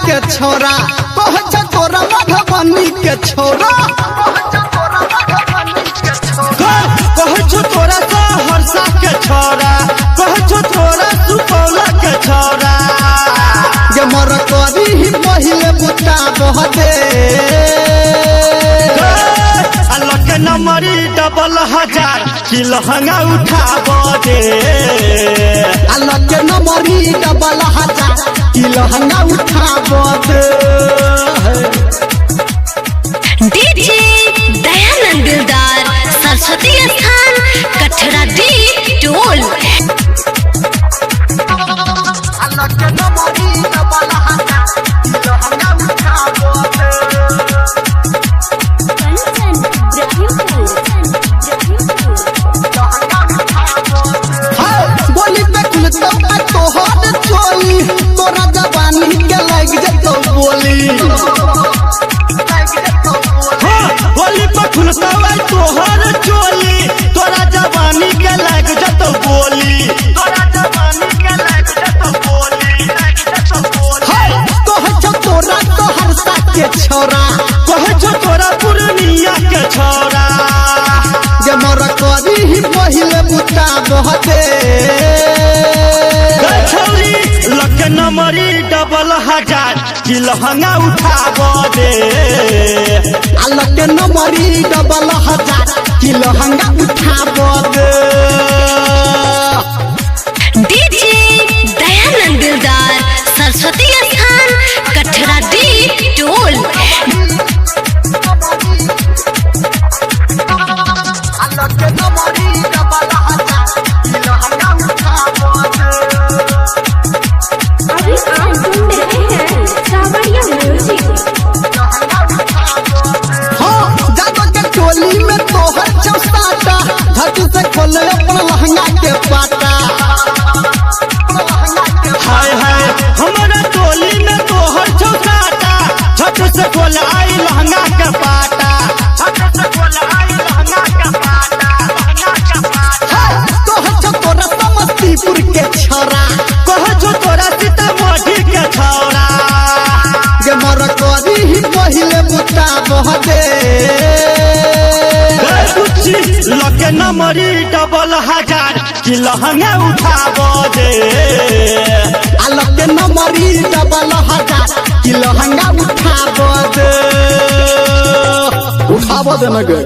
के छोरा पहुँच तोरा मधुबनी के छोरा कहछ तोरा सहरसा के छोरा कहछ तोरा सुपौल के छोरा जे मर करी ही पहिले बुता बहदे अलग नंबरी डबल 1000 की लहंगा उठाब दे अलग नंबरी डबल 1000 की लहंगा उठाब दे डीजे दयानंद दिलदार सरस्वती स्थान कठरा डी टोल अलग नंबरी डबल 1000 की लहंगा उठाब दे बोली पे खुलता तोहर चोली तोरा जवानी के लग जतो बोली होली पर खुलता तोहर चोली तोरा जवानी के लग जतो बोली कहछ तोरा सहरसा के छोरा कहछ तोरा पूर्णिया के छोरा जे मर करी ही पहिले बुता बहदे छौरी लख नंबरी डबल 1000 की लहंगा उठाब दे अलग नंबरी डबल 1000 की लहंगा उठाब दे डीजे दयानंद दिलदार सरस्वती स्थान कठरा डी टोल अलग नंबरी डबल 1000 की लहंगा उठाब दे अभी आप सुन रहे हैं सावरिया म्यूजिक। हाँ जादो के टोली में तोहर चौसाटा धरती से खोले अपन लहंगा के पाटा हाय हाय हमारा टोली में तोहर चौकाटा छत से खोल आई लहंगा के पाटा कहछ तोरा समस्तीपुर के छोरा कहछ तोरा सीतामढ़ी के छौरा जे मर करी ही पहिले बुता बहदे लख नंबरी डबल 1000 की लहंगा उठाब दे अलग नंबरी डबल 1000 की लहंगा उठाब दे उठाब दे न गे